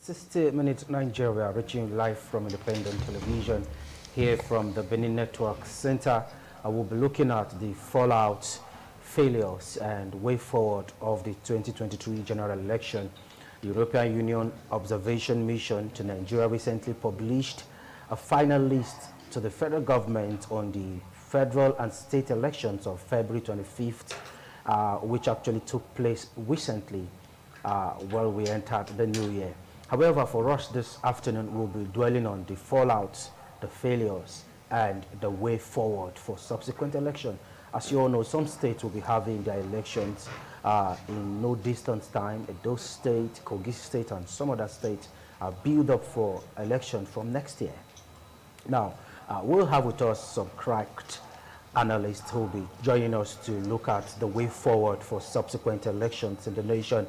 60 Minutes Nigeria, reaching live from independent television here from the Benin Network Center. I will be looking at the fallout, failures, and way forward of the 2023 general election. The European Union Observation Mission to Nigeria recently published a final list to the federal government on the federal and state elections of February 25th, which actually took place recently while we entered the new year. However, for us this afternoon, we'll be dwelling on the fallouts, the failures, and the way forward for subsequent election. As you all know, some states will be having their elections in no distant time. Those states, Kogi State, and some other states are built up for election from next year. Now, we'll have with us some cracked analysts who will be joining us to look at the way forward for subsequent elections in the nation.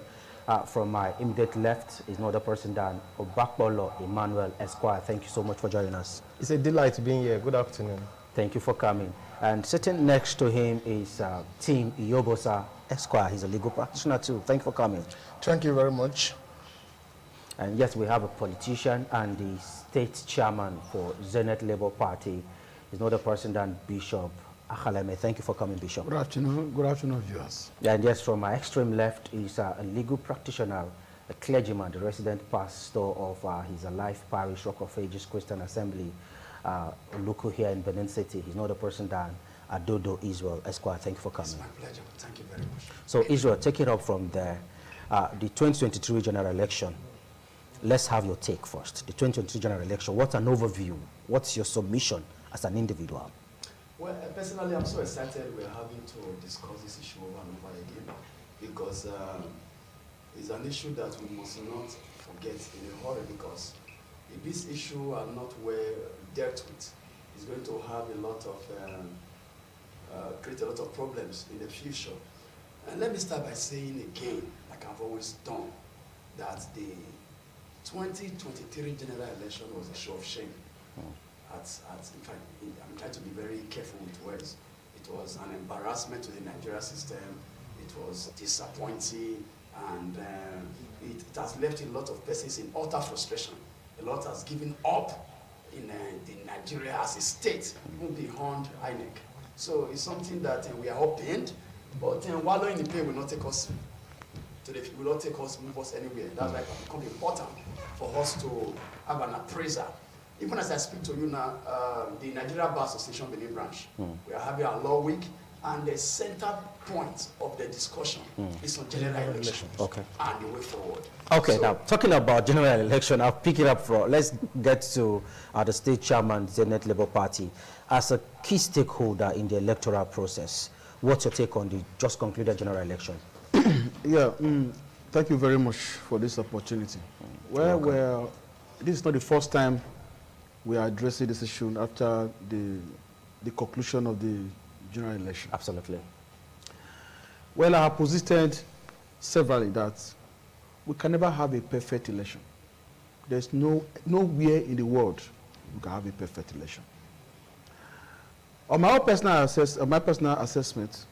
From my immediate left is no other person than Obakbolo Emmanuel Esquire. Thank you so much for joining us. It's a delight being here. Good afternoon. Thank you for coming. And sitting next to him is Tim Iyobosa Esquire. He's a legal practitioner too. Thank you for coming. Thank you very much. And yes, we have a politician and the state chairman for Zenith Labour Party. Is no other person than Bishop Akhaleme. Thank you for coming, Bishop. Good afternoon, viewers. And yes, from my extreme left is a legal practitioner, a clergyman, the resident pastor of his Alive Parish, Rock of Ages Christian Assembly, local here in Benin City. He's not a person than Adodo Israel Esquire. Thank you for coming. It's my pleasure. Thank you very much. So Israel, take it up from there. The 2023 general election. Let's have your take first. The 2023 general election. What's an overview? What's your submission as an individual? Well, personally, I'm so excited we're having to discuss this issue over and over again because it's an issue that we must not forget in a hurry, because if this issue are not well dealt with, it's going to have a lot of, create a lot of problems in the future. And let me start by saying again, like I've always done, that the 2023 general election was a show of shame. In fact, I'm trying to be very careful with words. It was an embarrassment to the Nigeria system. It was disappointing, and it has left a lot of persons in utter frustration. A lot has given up in Nigeria as a state, even beyond INEC. So it's something that we are all pained, but wallowing in the pain will not take us move us anywhere. That's why it has become important for us to have an appraiser. Even as I speak to you now, the Nigeria Bar Association Benin branch, we are having our law week, and the center point of the discussion is on general elections and the way forward. Okay, so, now talking about general election, I'll pick it up for, let's get to the state chairman, Zenith Labour Party. As a key stakeholder in the electoral process, what's your take on the just concluded general election? Yeah, thank you very much for this opportunity. Well, this is not the first time we are addressing this issue after the conclusion of the general election. Absolutely. Well, I have posited severally that we can never have a perfect election. There's nowhere in the world we can have a perfect election. On my own personal assessment,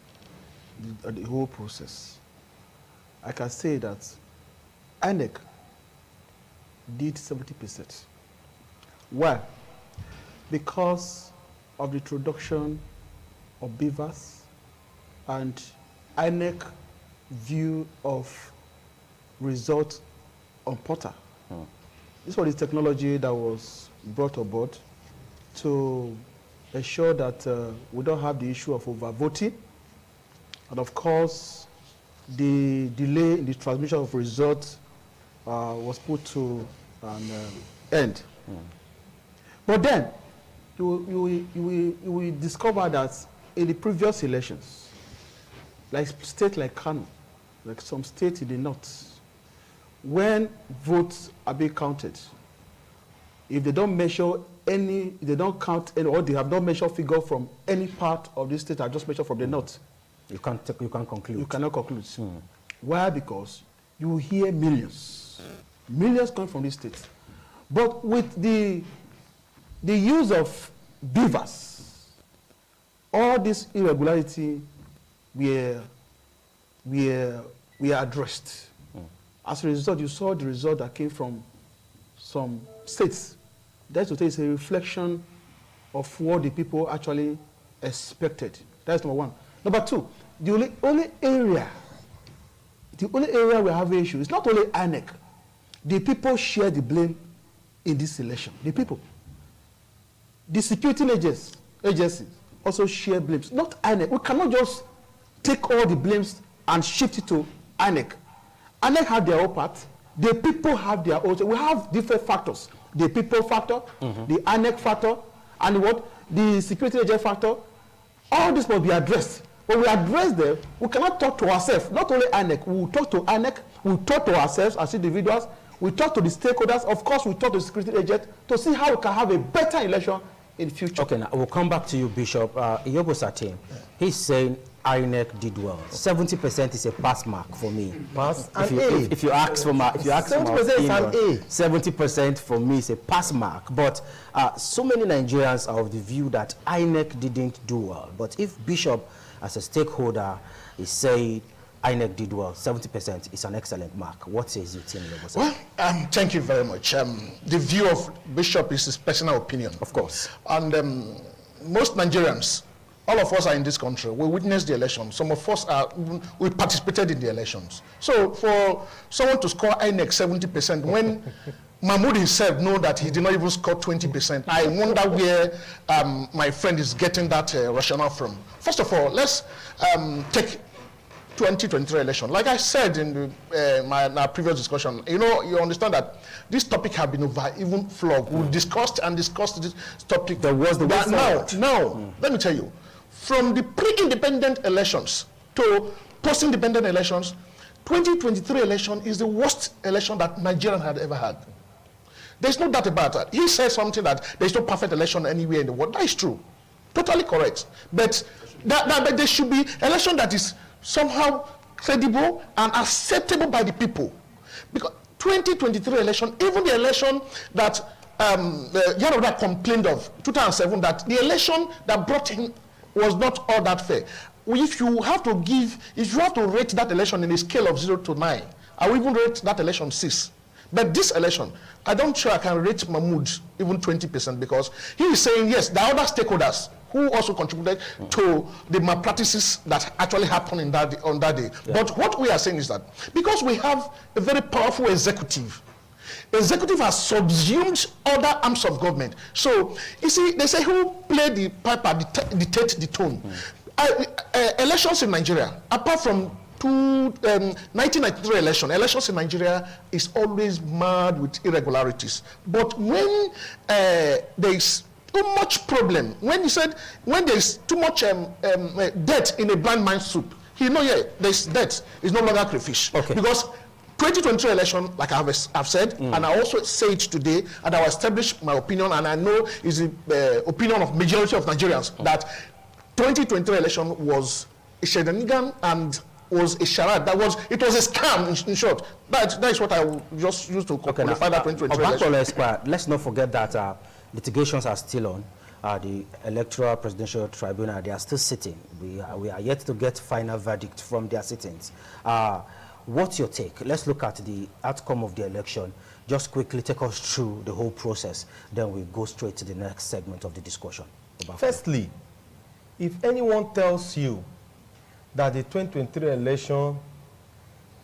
the whole process, I can say that INEC did 70%. Why? Because of the introduction of beavers and INEC view of result on portal. This was the technology that was brought aboard to ensure that we don't have the issue of overvoting, and of course the delay in the transmission of results was put to an end. But then you will discover that in the previous elections, like states like Kano, like some states in the north, when votes are being counted, if they don't measure any, they don't count any, or they have not measured figure from any part of the state, are just measured from the north, you can't conclude. You cannot conclude. Why? Because you hear millions coming from this state. But with the use of beavers, all this irregularity were addressed. As a result, you saw the result that came from some states. That's to say, it's a reflection of what the people actually expected. That's number one. Number two, the only area we have issue is not only INEC. The people share the blame in this election. The people. The security agencies also share blames, not INEC. We cannot just take all the blames and shift it to INEC. INEC have their own part. The people have their own. We have different factors. The people factor, the INEC factor, and the security agent factor. All this must be addressed. When we address them, we cannot talk to ourselves. Not only INEC, we will talk to INEC, we will talk to ourselves as individuals, we talk to the stakeholders, of course we talk to the security agent to see how we can have a better election in the future. Okay, now we'll come back to you, Bishop. Iyobo Satin, he's saying INEC did well. 70% is a pass mark for me. Pass if you ask for my, 70% for me is a pass mark. But so many Nigerians are of the view that INEC didn't do well. But if Bishop, as a stakeholder, is saying INEC did well, 70% is an excellent mark. What says you, Tim? Well, thank you very much. The view of Bishop is his personal opinion. Of course. And most Nigerians, all of us are in this country. We witnessed the election. Some of us we participated in the elections. So for someone to score INEC 70% when Mahmoud himself know that he did not even score 20%, I wonder where my friend is getting that rationale from. First of all, let's take 2023 election. Like I said in our previous discussion, you understand that this topic has been even flogged. We discussed this topic. There was the now, let me tell you, from the pre-independent elections to post-independent elections, 2023 election is the worst election that Nigeria had ever had. There's no doubt about that. He said something that there's no perfect election anywhere in the world. That is true. Totally correct. But there should be election that is somehow credible and acceptable by the people. Because 2023 election, even the election that Yaroda complained of, 2007, that the election that brought him was not all that fair. If you have to rate that election in a scale of 0 to 9, I will even rate that election 6. But this election, I don't sure I can rate Mahmoud even 20% because he is saying, yes, the other stakeholders who also contributed to the malpractices that actually happened on that day. Yeah. But what we are saying is that because we have a very powerful executive has subsumed other arms of government. So, you see, they say who played the piper dictate the tone. Elections in Nigeria, apart from 1993 elections in Nigeria is always marred with irregularities. But when there is too much problem, when there is too much debt in a blind man's soup, there's debt, is no longer crayfish. Okay. Because 2023 election, like I've said, and I also say it today, and I will establish my opinion, and I know is the opinion of majority of Nigerians, that 2023 election was a shenanigan and was a charade. It was a scam, in short. That is what I will just use to qualify that 2023 election. Let's not forget that litigations are still on. The Electoral Presidential Tribunal, they are still sitting. We are yet to get final verdict from their sittings. What's your take? Let's look at the outcome of the election. Just quickly take us through the whole process. Then we go straight to the next segment of the discussion. Firstly, if anyone tells you that the 2023 election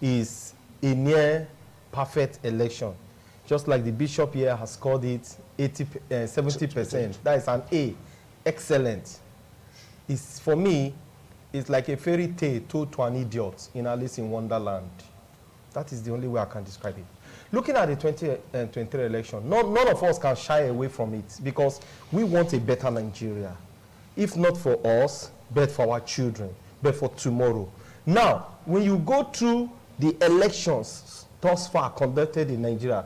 is a near perfect election, just like the bishop here has called it 70%, that is an A, excellent. For me, it's like a fairy tale told to an idiot in Alice in Wonderland. That is the only way I can describe it. Looking at the 2023 election, none of us can shy away from it because we want a better Nigeria. If not for us, but for our children, but for tomorrow. Now, when you go through the elections thus far conducted in Nigeria,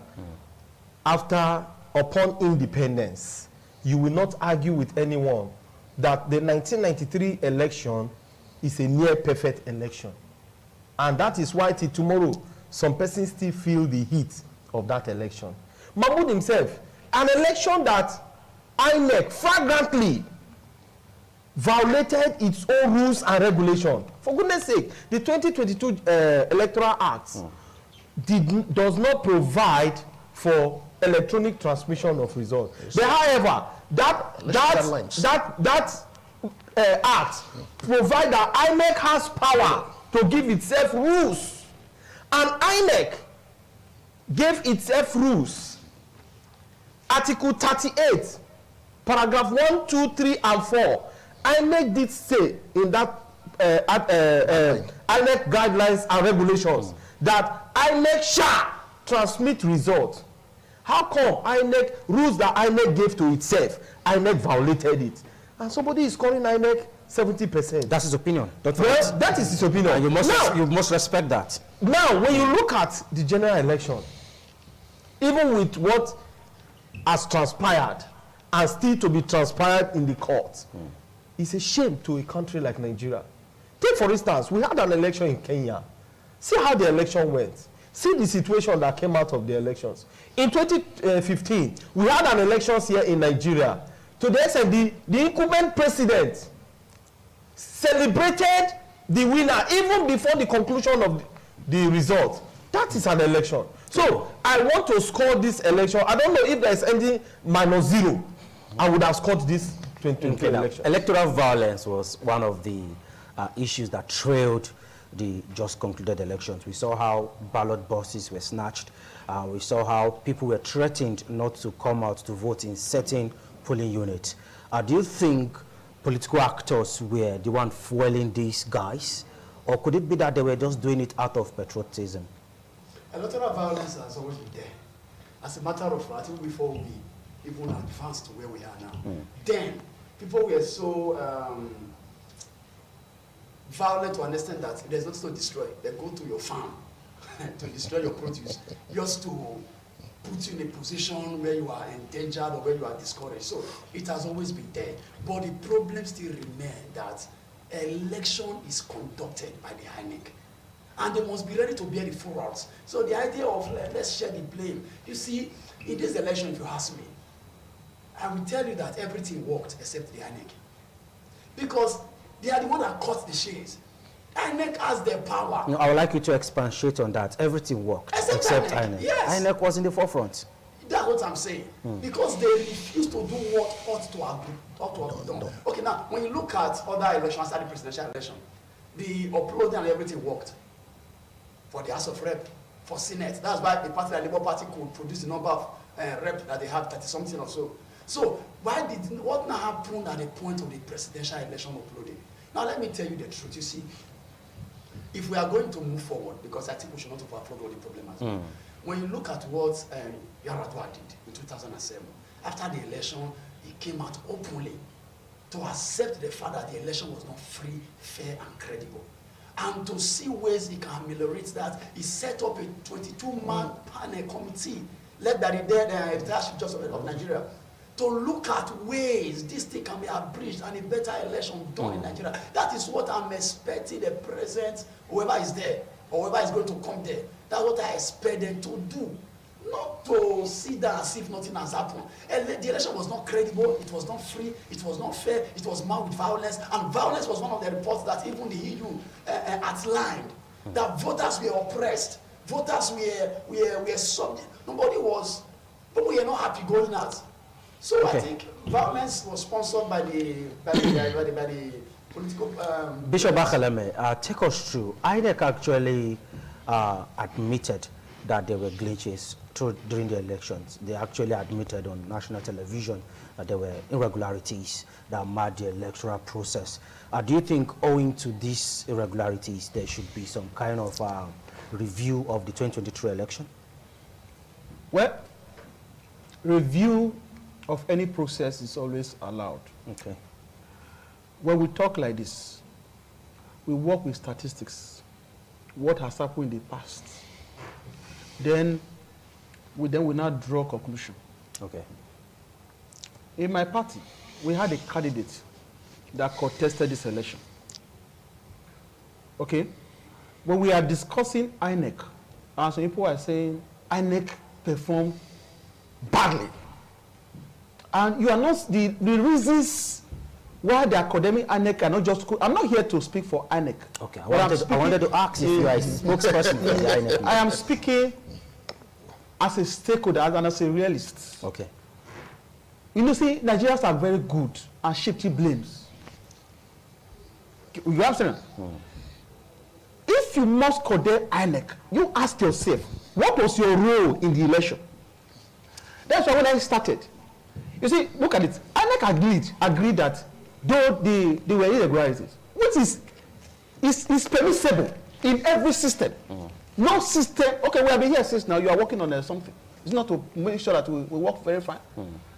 upon independence, you will not argue with anyone that the 1993 election is a near perfect election. And that is why till tomorrow, some persons still feel the heat of that election. Mahmoud himself, an election that INEC flagrantly violated its own rules and regulations. For goodness sake, the 2022 Electoral Act does not provide for electronic transmission of results. But however, that act provides that INEC has power to give itself rules, and INEC gave itself rules. Article 38, paragraph 1, 2, 3, and 4. INEC did say in that INEC guidelines and regulations that INEC shall transmit results. How come INEC rules that INEC gave to itself, INEC violated it? And somebody is calling INEC 70%. That's his opinion. Well, that is his opinion. And you must respect that. Now, when you look at the general election, even with what has transpired and still to be transpired in the court, it's a shame to a country like Nigeria. Take, for instance, we had an election in Kenya. See how the election went. See the situation that came out of the elections. In 2015, we had an election here in Nigeria. To the extent, the incumbent president celebrated the winner even before the conclusion of the result. That is an election. So, I want to score this election. I don't know if there is any -0. I would have scored this 2020 election. Electoral violence was one of the issues that trailed the just concluded elections. We saw how ballot boxes were snatched. We saw how people were threatened not to come out to vote in certain polling units. Do you think political actors were the one fueling these guys? Or could it be that they were just doing it out of patriotism? Electoral violence has always been there. As a matter of fact, even before we even advanced to where we are now, then people were so violent to understand that there's nothing to destroy. They go to your farm to destroy your produce, just to put you in a position where you are endangered or where you are discouraged. So it has always been there. But the problem still remains that election is conducted by the INEC. And they must be ready to bear the fallouts. So the idea of let's share the blame. You see, in this election, if you ask me, I will tell you that everything worked except the INEC. Because they are the one that cut the shades. INEC has their power. No, I would like you to expatiate on that. Everything worked except INEC. Yes. INEC was in the forefront. That's what I'm saying. Because they refuse to do what ought to have been done. Okay, now, when you look at other elections, like the presidential election, the uploading and everything worked. For the House of Rep, for Senate. That's why the party, the Labour Party, could produce the number of rep that they have, 30-something or so. So, what now happened at the point of the presidential election uploading? Now, let me tell you the truth. You see, if we are going to move forward, because I think we should not overflow all the problem as well. When you look at what Yaradua did in 2007, after the election, he came out openly to accept the fact that the election was not free, fair, and credible. And to see ways he can ameliorate that, he set up a 22-man panel committee led by the dead Chief Justice of Nigeria to look at ways this thing can be abridged and a better election done in Nigeria. That is what I'm expecting the president, whoever is there, or whoever is going to come there, that's what I expect them to do. Not to sit down as if nothing has happened. The election was not credible, it was not free, it was not fair, it was marked with violence, and violence was one of the reports that even the EU outlined, that voters were oppressed, voters were subject. People were not happy going out. So I think violence was sponsored by the political... Bishop Akhaleme, take us through. INEC actually admitted that there were glitches during the elections. They actually admitted on national television that there were irregularities that marred the electoral process. Do you think, owing to these irregularities, there should be some kind of review of the 2023 election? Well, review of any process is always allowed. Okay. When we talk like this, we work with statistics, what has happened in the past. Then we now draw a conclusion. Okay. In my party, we had a candidate that contested this election. Okay? When we are discussing INEC, and some people are saying INEC performed badly. And you are not, the reasons why they are condemning INEC are not just, I'm not here to speak for INEC. Okay, I wanted to ask if you are a spokesperson for the INEC. I am speaking as a stakeholder and as a realist. Okay. You know, see, Nigerians are very good at shifting blames. You understand? If you must condemn INEC, you ask yourself, what was your role in the election? That's why when I started, you see, look at it. INEC agreed that though they were irregularities, which is permissible in every system. No system. Okay, we have been here since now. You are working on something. It's not to make sure that we work very fine.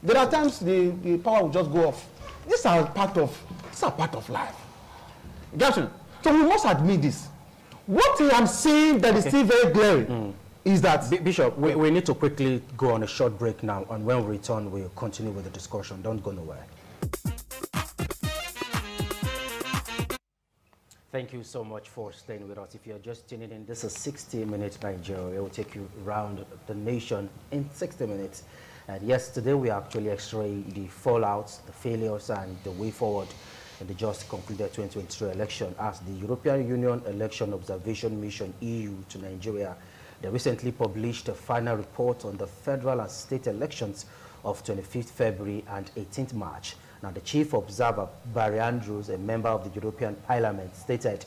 There are times the power will just go off. These are part of life. Gotcha. So we must admit this. What I am saying that is still very glaring is that Bishop, we need to quickly go on a short break now, and when we return, we'll continue with the discussion. Don't go nowhere. Thank you so much for staying with us. If you're just tuning in, this is 60 Minutes Nigeria. It will take you around the nation in 60 minutes. And yes, today we actually x-ray the fallouts, the failures, and the way forward in the just concluded 2023 election as the European Union Election Observation Mission EU to Nigeria. They recently published a final report on the federal and state elections of 25th February and 18th March. Now, the chief observer, Barry Andrews, a member of the European Parliament, stated,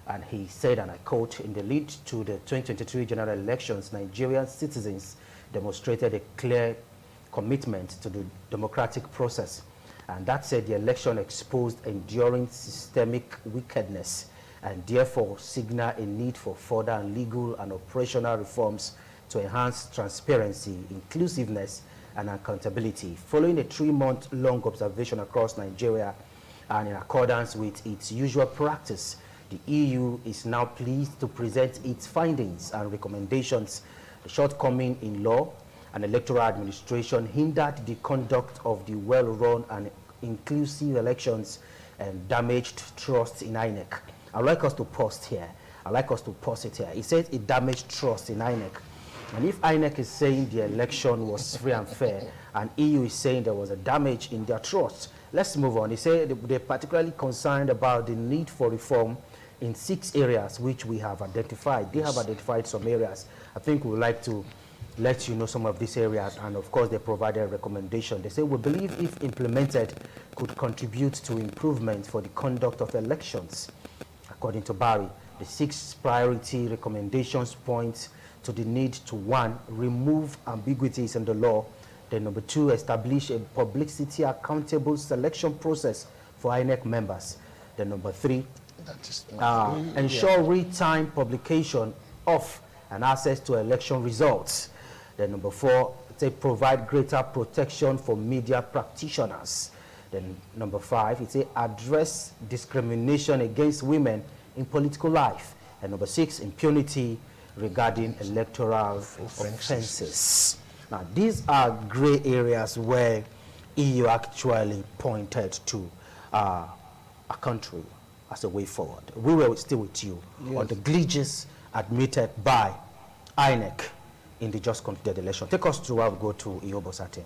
and he said, and I quote, in the lead to the 2023 general elections, Nigerian citizens demonstrated a clear commitment to the democratic process. And that said, the election exposed enduring systemic wickedness and therefore signal a need for further legal and operational reforms to enhance transparency, inclusiveness, and accountability. Following a 3-month-long observation across Nigeria and in accordance with its usual practice, the EU is now pleased to present its findings and recommendations. The shortcoming in law and electoral administration hindered the conduct of the well-run and inclusive elections and damaged trust in INEC. I'd like us to pause here. I'd like us to pause it here. It says it damaged trust in INEC. And if INEC is saying the election was free and fair, and EU is saying there was a damage in their trust, let's move on. They say they're particularly concerned about the need for reform in 6 areas which we have identified. They have identified some areas. I think we would like to let you know some of these areas, and of course they provided a recommendation. They say, we believe if implemented could contribute to improvement for the conduct of elections. According to Barry, the 6 priority recommendations point to the need to 1, remove ambiguities in the law. Then number 2, establish a publicity accountable selection process for INEC members. Then number 3, ensure real-time publication of and access to election results. Then number 4, provide greater protection for media practitioners. Then number 5, address discrimination against women in political life. And number 6, impunity regarding electoral offenses. Now, these are gray areas where EU actually pointed to a country as a way forward. We were still with you on the glitches admitted by INEC in the just completed election. Take us through. I'll go to Iyobo Sate.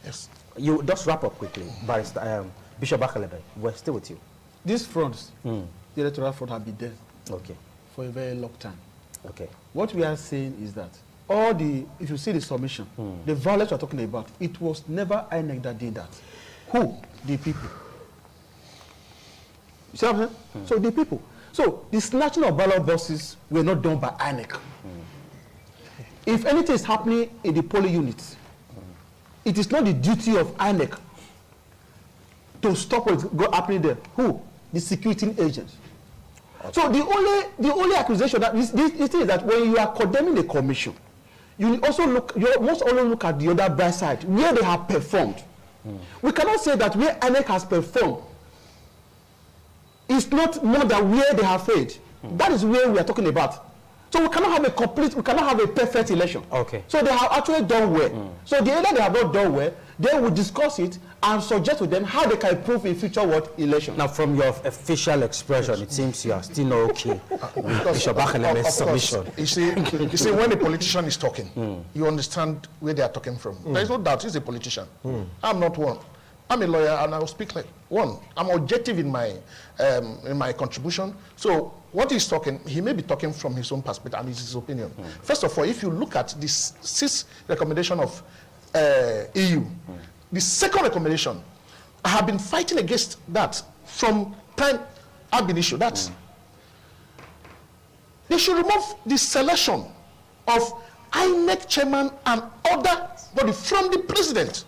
Yes. You just wrap up quickly, Barrister Bishop Akelebe. We're still with you. These fronts, the electoral fraud have been there for a very long time. Okay. What we are saying is that if you see the submission, the violence we're talking about, it was never INEC that did that. Who? The people. You see what I'm saying? So the people. So the snatching of ballot boxes were not done by INEC. If anything is happening in the polling units, it is not the duty of INEC to stop what is happening there. Who? The security agents. Okay. So the only accusation that this is that when you are condemning a commission, you must also look at the other bright side, where they have performed. We cannot say that where INEC has performed is not more than where they have failed. That is where we are talking about. So we cannot have a perfect election. Okay. So they have actually done well. So the area they have not done well, They will discuss it and suggest to them how they can improve in future election. Now, from your official expression, it seems you are still not okay with Bishop Akeleme's submission. You see, when a politician is talking, you understand where they are talking from. There is no doubt he's a politician. I'm not one. I'm a lawyer, and I will speak like one. I'm objective in my contribution. So what he's talking, he may be talking from his own perspective and it's his opinion. First of all, if you look at this 6th recommendation of EU, the second recommendation, I have been fighting against that from time I've been issued. That they should remove the selection of INEC chairman and other body from the president.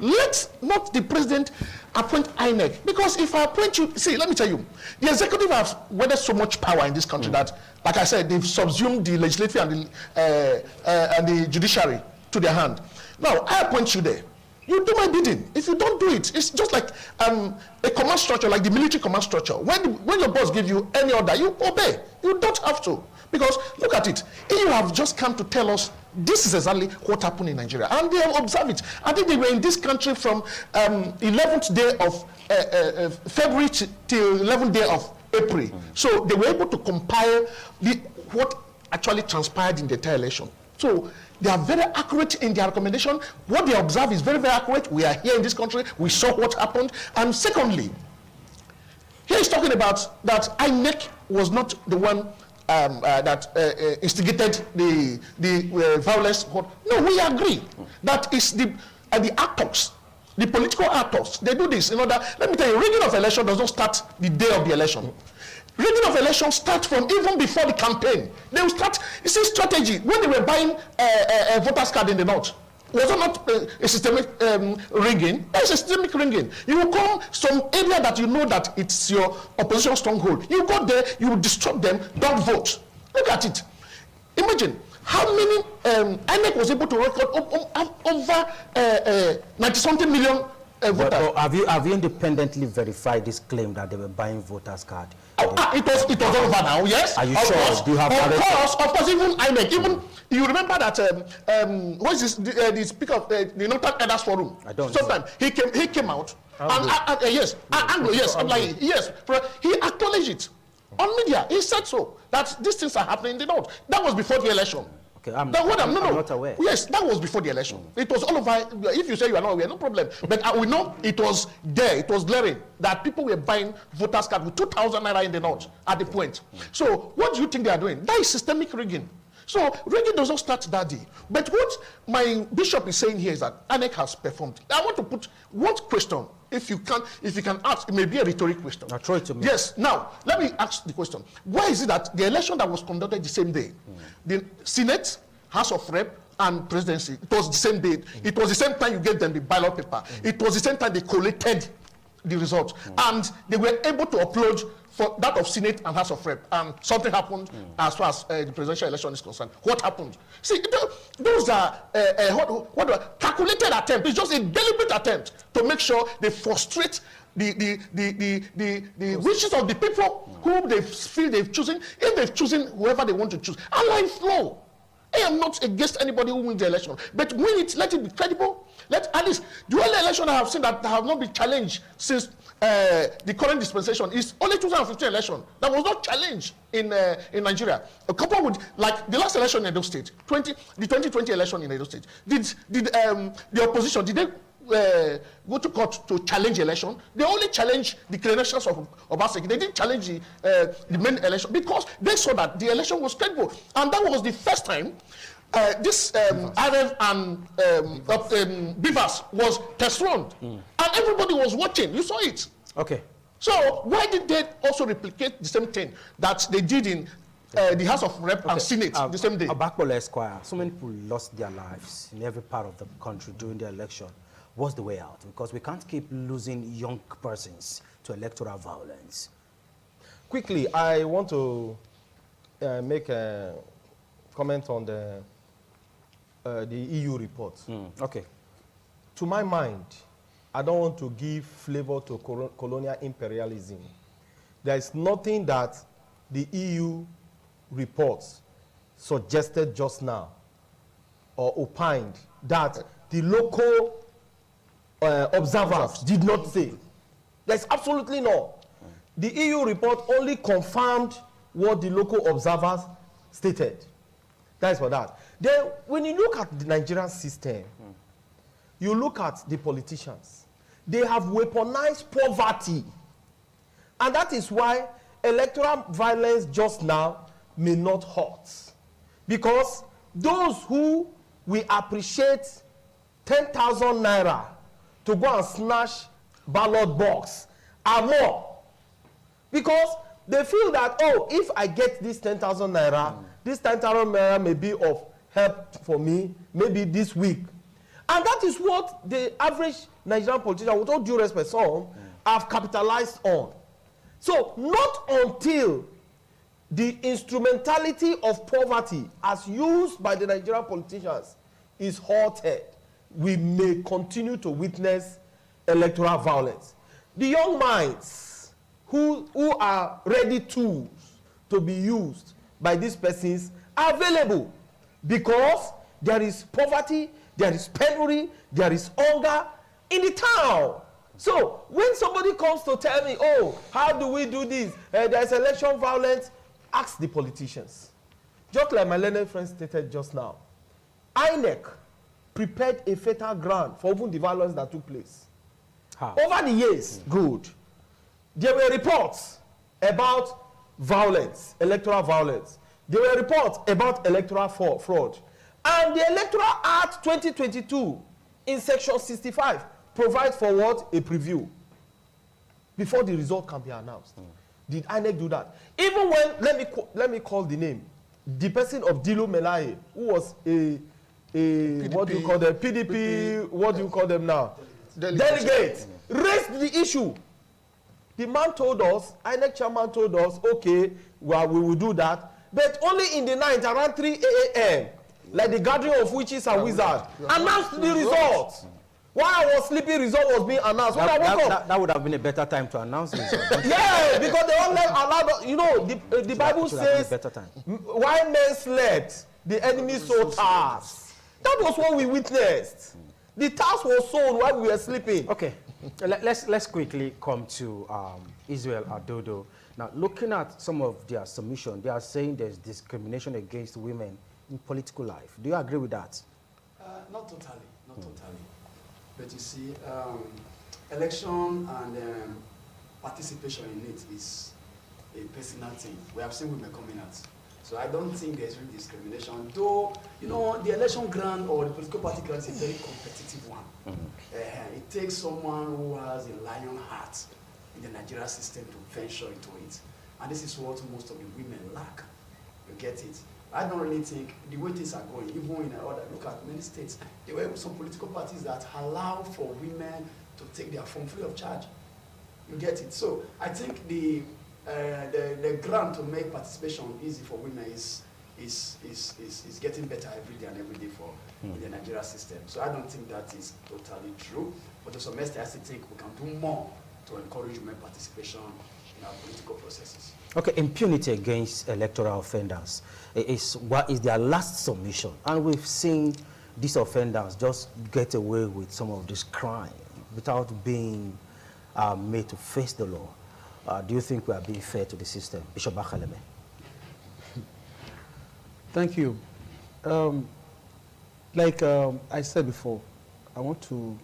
Let not the president appoint INEC, because if I appoint you, see, let me tell you, the executive has wielded so much power in this country that, like I said, they've subsumed the legislative and the judiciary to their hand. Now, I appoint you there. You do my bidding. If you don't do it, it's just like a command structure, like the military command structure. When your boss gives you any order, you obey. You don't have to. Because look at it. You have just come to tell us this is exactly what happened in Nigeria. And they have observed it. I think they were in this country from 11th day of February till 11th day of April. So they were able to compile what actually transpired in the entire election. So they are very accurate in their recommendation. What they observe is very, very accurate. We are here in this country. We saw what happened. And secondly, here he's talking about that INEC was not the one that instigated the violence. No, we agree. That is the actors, the political actors. They do this in order. Let me tell you, rigging of election does not start the day of the election. Rigging of election starts from even before the campaign. They will start. You see, strategy. When they were buying a voters card in the north, was it not a systemic rigging? It's a systemic rigging. You will come some area that you know that it's your opposition stronghold. You go there, you will disrupt them, don't vote. Look at it. Imagine how many INEC was able to record over 90-something million voters. But have you independently verified this claim that they were buying voters card? It was over now, yes. Are you sure? Do you have of course, even INEC, even you remember that what is this, the speaker of the Northern Elders Forum? I don't. Sometimes he came out yes, Anglo, yes, like, yes, he acknowledged it on media. He said so that these things are happening in the north. That was before the election. Okay, I'm not aware. Yes, that was before the election. It was all over. If you say you are not aware, no problem. But we know it was there. It was glaring that people were buying voters' cards with 2,000 naira in the north at the point. So what do you think they are doing? That is systemic rigging. So rigging does not start that day. But what my bishop is saying here is that INEC has performed. I want to put one question. If you can ask, it may be a rhetoric question. Now throw it to me. Yes. Now let me ask the question: why is it that the election that was conducted the same day, the Senate, House of Rep, and presidency, it was the same day. It was the same time you gave them the ballot paper. It was the same time they collected the results, and they were able to upload for that of Senate and House of Rep, and something happened as far as the presidential election is concerned. What happened? See, those are calculated attempts. It's just a deliberate attempt to make sure they frustrate the wishes of the people whom they feel they've chosen. If they've chosen whoever they want to choose, allow it flow. I am not against anybody who wins the election, but win it, let it be credible. Let at least the only election I have seen that have not been challenged since the current dispensation is only 2015 election that was not challenged in Nigeria. A couple with like the last election in Edo State, the 2020 election in Edo State. Did the opposition did they go to court to challenge the election? They only challenged the credentials of Obaseki. They didn't challenge the main election because they saw that the election was credible, and that was the first time this RF and Beavers was test run, and everybody was watching. You saw it. Okay. So why did they also replicate the same thing that they did in the House of Rep and Senate the same day? Abakbola Esquire, so many people lost their lives in every part of the country during the election. What's the way out? Because we can't keep losing young persons to electoral violence. Quickly, I want to make a comment on the EU report. Okay. To my mind, I don't want to give flavor to colonial imperialism. There is nothing that the EU report suggested just now or opined that the local observers did not say. There's absolutely no. The EU report only confirmed what the local observers stated. That's for that. Then, when you look at the Nigerian system, you look at the politicians. They have weaponized poverty. And that is why electoral violence just now may not hurt. Because those who we appreciate 10,000 naira to go and snatch ballot box are more. Because they feel that, oh, if I get this 10,000 naira, this 10,000 naira may be of help for me, maybe this week. And that is what the average Nigerian politician, with all due respect, some have capitalized on. So, not until the instrumentality of poverty as used by the Nigerian politicians is halted, we may continue to witness electoral violence. The young minds who are ready tools to be used by these persons are available because there is poverty, there is penury, there is hunger in the town. So when somebody comes to tell me, oh, how do we do this? There's election violence, ask the politicians. Just like my learned friend stated just now, INEC prepared a fatal ground for even the violence that took place. How? Over the years, good. There were reports about violence, electoral violence. There were reports about electoral fraud. And the Electoral Act 2022 in section 65 provides for what? A preview before the result can be announced. Did INEC do that? Even when, let me call the name, the person of Dilo Melaye, who was a PDP, what do you call them? PDP, what do you call them now? Delegate, raised the issue. The man told us, INEC chairman told us, okay, well, we will do that, but only in the night around 3 a.m., like the gathering of witches and wizards, announced the results. While I was sleeping, result was being announced. When I woke up, that would have been a better time to announce this. Yeah, because they only allowed, you know, the Bible says, while men slept, the enemy sowed tares. That was what we witnessed. The tares was sown while we were sleeping. Okay, let's quickly come to Israel Adodo. Now, looking at some of their submission, they are saying there's discrimination against women in political life. Do you agree with that? Not totally, not totally. But you see, election and participation in it is a personal thing. We have seen women coming out. So I don't think there's real discrimination. Though, you know, the election grant or the political party grant is a very competitive one. It takes someone who has a lion heart in the Nigeria system to venture into it. And this is what most of the women lack. You get it? I don't really think the way things are going, even in other, look at many states, there were some political parties that allow for women to take their form free of charge. You get it? So I think the grant to make participation easy for women is getting better every day and every day for the Nigeria system. So I don't think that is totally true. But to some extent, I still think we can do more to encourage women participation in our political processes. Okay, impunity against electoral offenders is what is their last submission, and we've seen these offenders just get away with some of this crime without being made to face the law. Do you think we are being fair to the system? Bishop Bakhaleme. Thank you. Like I said before, I want to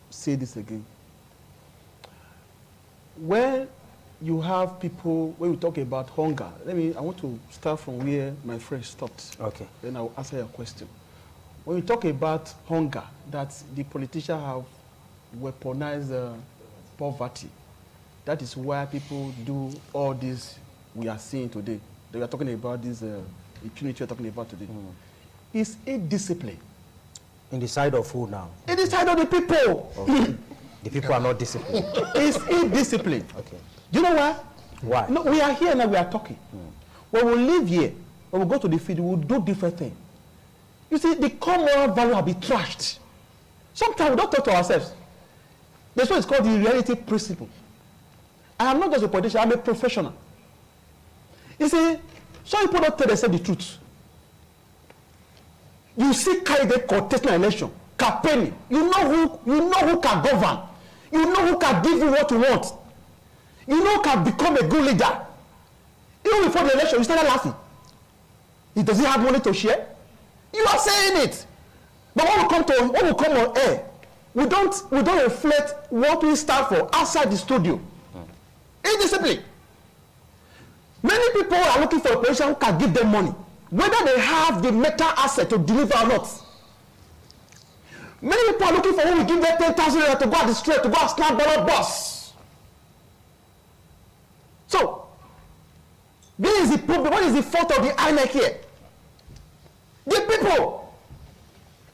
say this again. When you have people, when we talk about hunger, I want to start from where my friend stopped. Okay. Then I'll answer your question. When we talk about hunger, that the politicians have weaponized poverty, that is why people do all this we are seeing today. They are talking about this impunity we're talking about today. It's a discipline. In the side of who now? In the side of the people. Okay. The people are not disciplined. It's a discipline. Okay. Do you know why? Why? No, we are here now, we are talking. When we live here, when we go to the field, we will do different things. You see, the common value have been trashed. Sometimes we don't talk to ourselves. That's what is called the reality principle. I am not just a politician, I'm a professional. You see, some people don't tell themselves the truth. You see candidate contesting an election. campaigning. You know who can govern. You know who can give you what you want. You know who can become a good leader. Even before the election, you started laughing. Does he have money to share? You are saying it. But when we come on air, we don't reflect what we stand for outside the studio. Indiscipline. Many people are looking for a position who can give them money, whether they have the metal asset to deliver or not. Many people are looking for who will give them 10,000 naira to go at the street, to go and snap ballot bus. So, this is the problem. What is the fault of the INEC here? The people.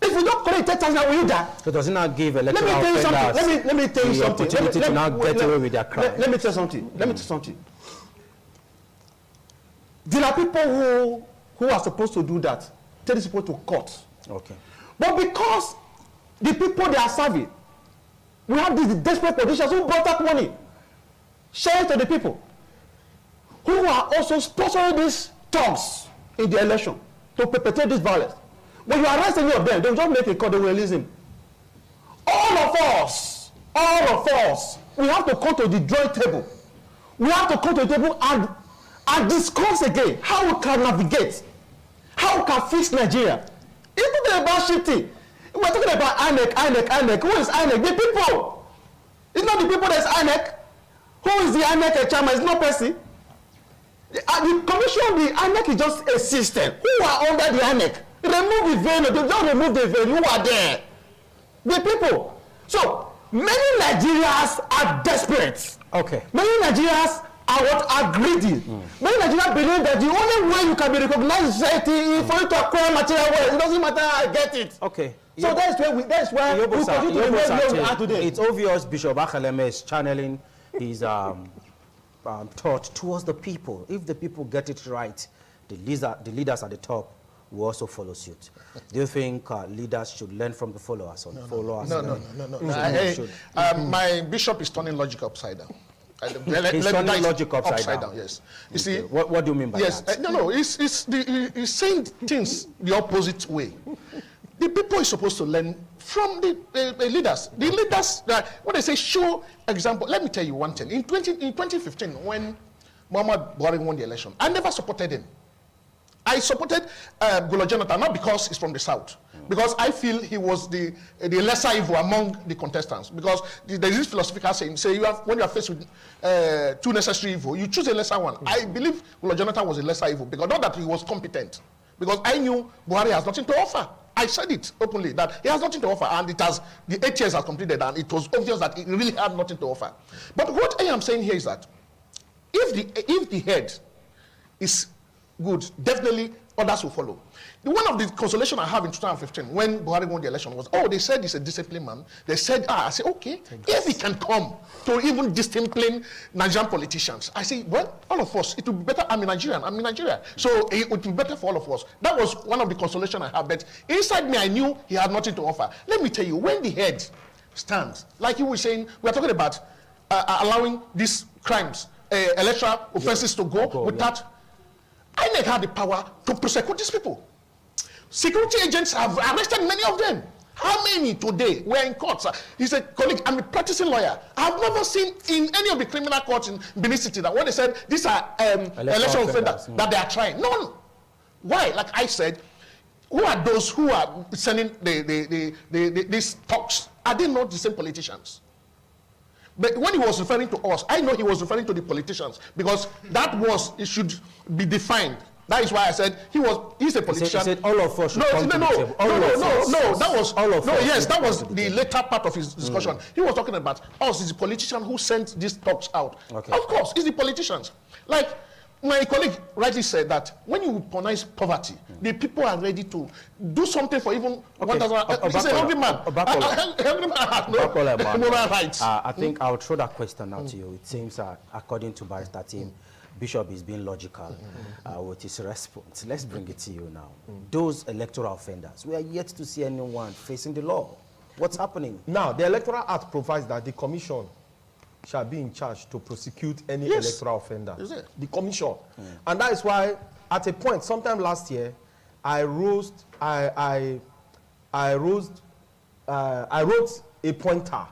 If you don't collect 10,000, will you die? So does it not give electoral offenders let me tell you the something. opportunity to now get away with their crime? Let me tell you something. Let me tell you something. There are people who are supposed to do that. Tell these people to court. Okay. But because the people they are serving, we have these desperate politicians who brought up money, share it to the people, who are also sponsoring these thugs in the election to perpetrate this violence. When you arrest any of them, they will just make a call, they will release him. All of us, we have to come to the drawing table. We have to come to the table and discuss again how we can navigate, how we can fix Nigeria. It's not about shifting. We're talking about INEC. Who is INEC? The people. It's not the people that's INEC. Who is the INEC chairman? It's not Percy. The commission, the INEC is just a system. Who are under the INEC? Remove the veil. They don't remove the veil. Who are there? The people. So, many Nigerians are desperate. Okay. Many Nigerians are greedy. Many Nigerians believe that the only way you can be recognized in society is for you to acquire material wealth. It doesn't matter how I get it. Okay. So that's where we continue to remain where we are today. It's obvious Bishop Akhaleme is channeling his thought towards the people. If the people get it right, the leaders at the top will also follow suit. Do you think leaders should learn from the followers? No. My bishop is turning logic upside down. He's turning logic upside down. Yes. You see, what do you mean by that? He's saying things the opposite way. The people is supposed to learn from the leaders. The leaders, when they say show example, let me tell you one thing. In 2015, when Muhammad Buhari won the election, I never supported him. I supported Goodluck Jonathan, not because he's from the south, because I feel he was the lesser evil among the contestants. Because there's this philosophical saying, when you are faced with two necessary evil, you choose a lesser one. I believe Goodluck Jonathan was a lesser evil, because not that he was competent, because I knew Buhari has nothing to offer. I said it openly, that he has nothing to offer, and the 8 years has completed, and it was obvious that he really had nothing to offer. But what I am saying here is that if the head is good, definitely others will follow. One of the consolation I have in 2015 when Buhari won the election was, they said he's a disciplined man. They said, I said, okay, if he can come to even discipline Nigerian politicians, I say, well, all of us, it will be better. I'm in Nigeria. So it would be better for all of us. That was one of the consolation I have. But inside me, I knew he had nothing to offer. Let me tell you, when the head stands, like you were saying, we're talking about allowing these crimes, electoral offenses to go without. INEC had the power to prosecute these people. Security agents have arrested many of them. How many today were in courts? He said, colleague, I'm a practicing lawyer. I've never seen in any of the criminal courts in Benin City that when they said these are election offenders that they are trying. None. Why? Like I said, who are those who are sending these talks? Are they not the same politicians? But when he was referring to us, I know he was referring to the politicians, because it should be defined. That is why I said he's a politician. He said all of us should come to the table. That was the later part of his discussion. He was talking about us, is the politician who sent these talks out. Okay. Of course, it's the politicians. Like my colleague rightly said that when you punish poverty, the people are ready to do something for even 1,000. He's a hungry man. Hungry man has no moral rights. I think I'll throw that question out to you. It seems, according to Barrister Team, Bishop is being logical with his response. Let's bring it to you now. Those electoral offenders, we are yet to see anyone facing the law. What's happening? Now, the Electoral Act provides that the Commission shall be in charge to prosecute any electoral offender. The Commission. And that is why, at a point, sometime last year, I rose I wrote a pointer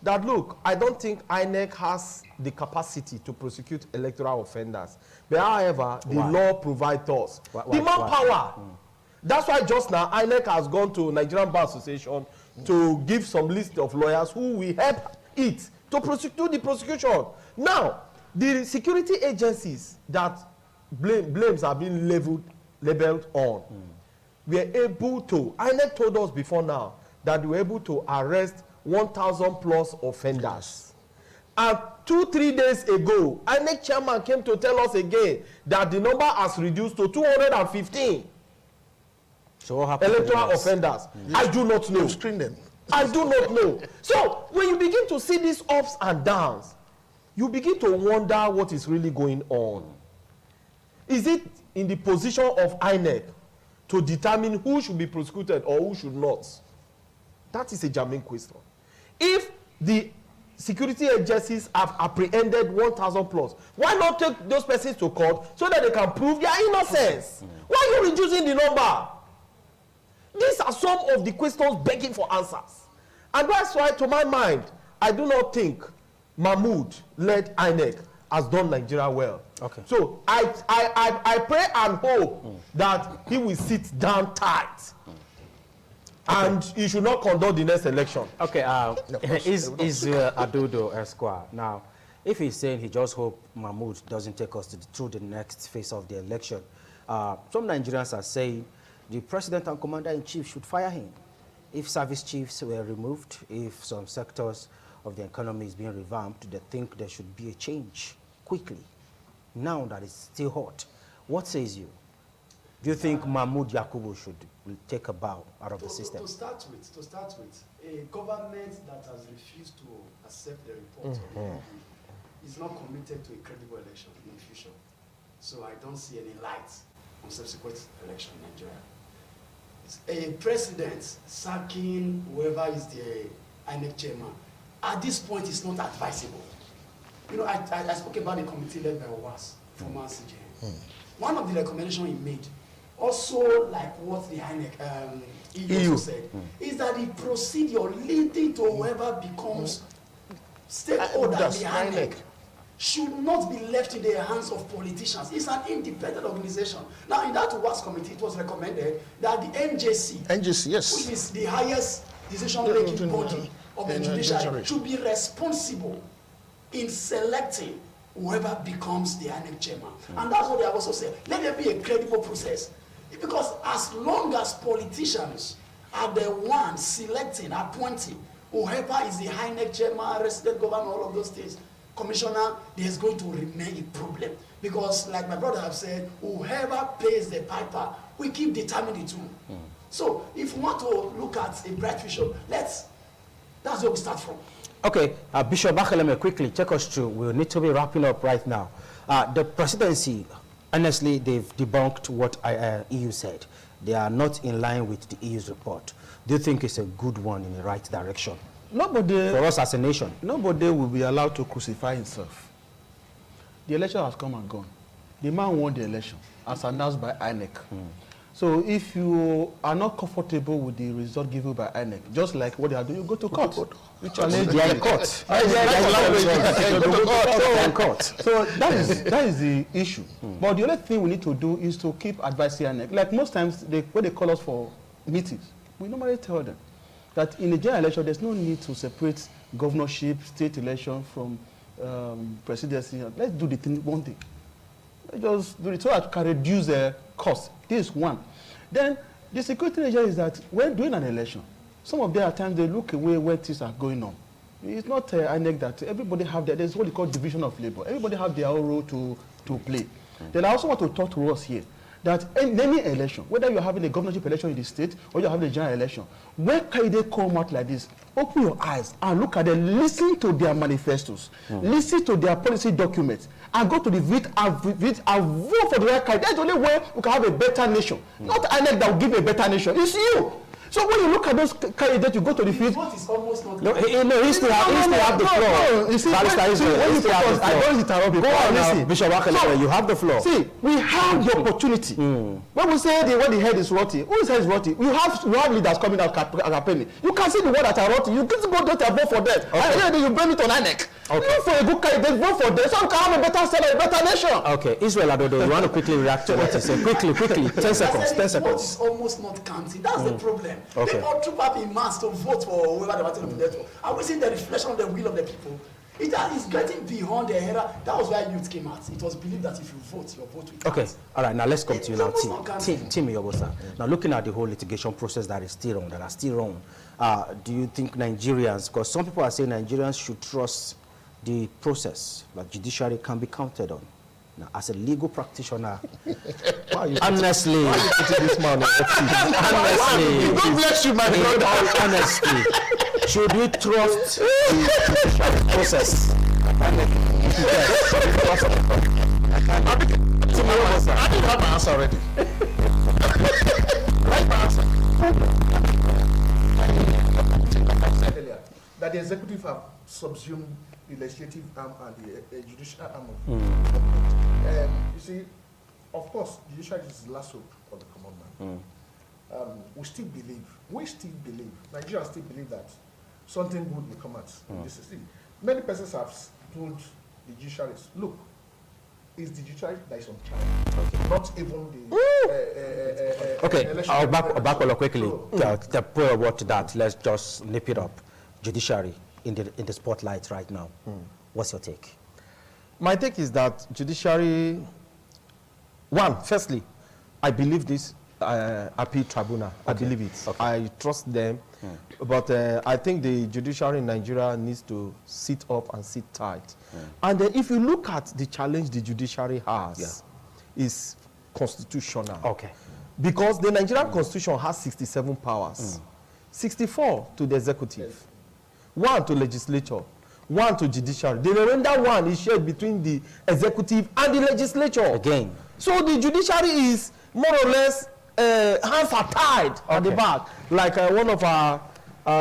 that, look, I don't think INEC has the capacity to prosecute electoral offenders. But however, the law provides us the manpower. That's why just now INEC has gone to Nigerian Bar Association to give some list of lawyers who will help it to prosecute the prosecution. Now, the security agencies that blames are being labeled on, we are able to, INEC told us before now that we were able to arrest 1,000 plus offenders. And 2-3 days ago, INEC chairman came to tell us again that the number has reduced to 215 electoral offenders. I do not know. Screen them. I do not know. So when you begin to see these ups and downs, you begin to wonder what is really going on. Is it in the position of INEC to determine who should be prosecuted or who should not? That is a germane question. If the security agencies have apprehended 1,000 plus, why not take those persons to court so that they can prove their innocence? Why are you reducing the number? These are some of the questions begging for answers. And that's why, to my mind, I do not think Mahmoud-led INEC has done Nigeria well. Okay. So I pray and hope that he will sit down tight. And he should not conduct the next election. Okay, is Adodo Esquire. Now, if he's saying he just hope Mahmoud doesn't take us through the next phase of the election, some Nigerians are saying the president and commander-in-chief should fire him. If service chiefs were removed, if some sectors of the economy is being revamped, they think there should be a change quickly. Now that it's still hot, what says you? Do you think Mahmoud Yakubu should take a bow out of the system? To start with, a government that has refused to accept the report of the is not committed to a credible election in the future. So I don't see any light on subsequent election in Nigeria. A president sacking whoever is the INEC chairman at this point is not advisable. You know, I spoke about the committee led by OWAS, former CJN. One of the recommendations he made, also like what the INEC EU said, is that the procedure leading to whoever becomes stakeholder in the INEC should not be left in the hands of politicians. It's an independent organization. Now, in that OWAS committee, it was recommended that the NJC, yes, which is the highest decision-making body of the judiciary, should be responsible in selecting whoever becomes the INEC chairman. And that's what they have also said. Let there be a credible process. Because as long as politicians are the ones selecting, appointing whoever is the INEC chairman, resident governor, all of those things, commissioner, there's going to remain a problem. Because like my brother have said, whoever pays the piper, we keep determining it too. So if we want to look at a bright future, that's where we start from. Okay, Bishop Bakaleme, quickly take us through. We'll need to be wrapping up right now. The presidency, honestly, they've debunked what EU said. They are not in line with the EU's report. Do you think it's a good one in the right direction? Nobody, for us as a nation, nobody will be allowed to crucify himself. The election has come and gone. The man won the election, as announced by INEC. So if you are not comfortable with the result given by INEC, just like what they are doing, you go to court. You challenge the court. So that is the issue. But the only thing we need to do is to keep advising INEC. Like most times, when they call us for meetings, we normally tell them that in a general election, there's no need to separate governorship, state election from presidency. Let's do the thing, one thing. Let's just do it so that we can reduce the cost. This is one. Then the security measure is that when doing an election, some of them at times they look away where things are going on. It's not INEC that everybody have there's what they call division of labor. Everybody have their own role to play. Then I also want to talk to us here that in any election, whether you're having a governorship election in the state or you're having a general election, when can they come out like this? Open your eyes and look at them, listen to their manifestos, listen to their policy documents, and go to the VIT and vote for the right kind. That's the only way we can have a better nation. Not INEC that will give a better nation. It's you. So when you look at those candidates, you go to the field. Vote is almost not. No, he still have the floor. You see, Barrister Israel, when he you still have the focus, I floor. don't interrupt you. Go on now, Listen. Bishop Akelele, you have the floor. See, we have the opportunity. When we say when the head is rotting, whose head is rotting? You have leaders coming out campaigning. You can see the one that are rotting. You just go there and vote for them. Okay. And then you blame it on INEC. Okay. Look for a good candidate, vote for them. So we can have a better state, a better nation. Okay, Israel Adodo, you want to quickly react to what he said? Quickly, 10 seconds, 10 Vote seconds. is almost not counting. That's the problem. Okay. They all troop up in mass to vote for whoever they want to vote for. And we see the reflection of the will of the people. It is getting beyond the era. That was why youth came out. It was believed that if you vote, your vote will count. Okay, all right, now let's come to you now, It's almost not Tim Yobosa. Now looking at the whole litigation process that is still on, do you think Nigerians, because some people are saying Nigerians should trust the process, that judiciary can be counted on? Now, as a legal practitioner, honestly, This man, honestly, God bless you, my brother. honestly, should we trust the process? I didn't have my answer already. Right, my answer. Earlier, that the executive have subsumed the legislative arm and the judicial arm of the government. You see, of course, judiciary is the last hope of the common man. We still believe, Nigerians still believe that something good will come out in this system. Many persons have told the judiciary, look, it's the judiciary that is on trial, not even the Okay, election. I'll back on quickly. So, The poor word to that, let's just nip it up. Judiciary in the spotlight right now. What's your take? My take is that judiciary, firstly, I believe this appeal tribunal. I believe it. Okay. I trust them. But I think the judiciary in Nigeria needs to sit up and sit tight. And then if you look at the challenge the judiciary has, is constitutional. Okay. Because the Nigerian constitution has 67 powers. 64 to the executive, 1 to legislature, 1 to judiciary. The remainder 1 is shared between the executive and the legislature. Again. So the judiciary is more or less hands are tied at the back, like one of our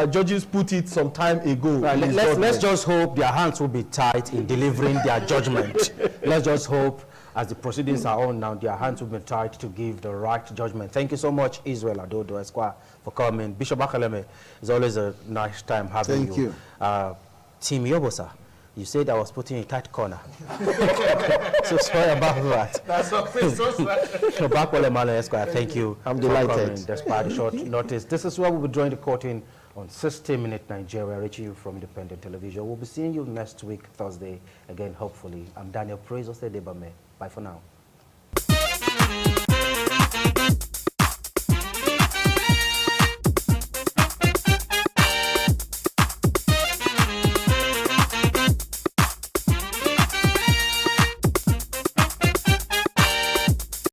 judges put it some time ago. Right, let's just hope their hands will be tight in delivering their judgment. Let's just hope, as the proceedings are on now, their hands will be tight to give the right judgment. Thank you so much, Israel Adodo Esquire, for coming. Bishop Akelele, it's always a nice time having you. Thank you. Tim Yobosa, you said I was put in a tight corner. So sorry about that. That's something so sad. Bakwale Male Esquire, thank you. I'm for delighted. coming despite the short notice. This is where we'll be joining the court in on 60-Minute Nigeria, reaching you from independent television. We'll be seeing you next week, Thursday, again, hopefully. I'm Daniel Praise Debame. Bye for now.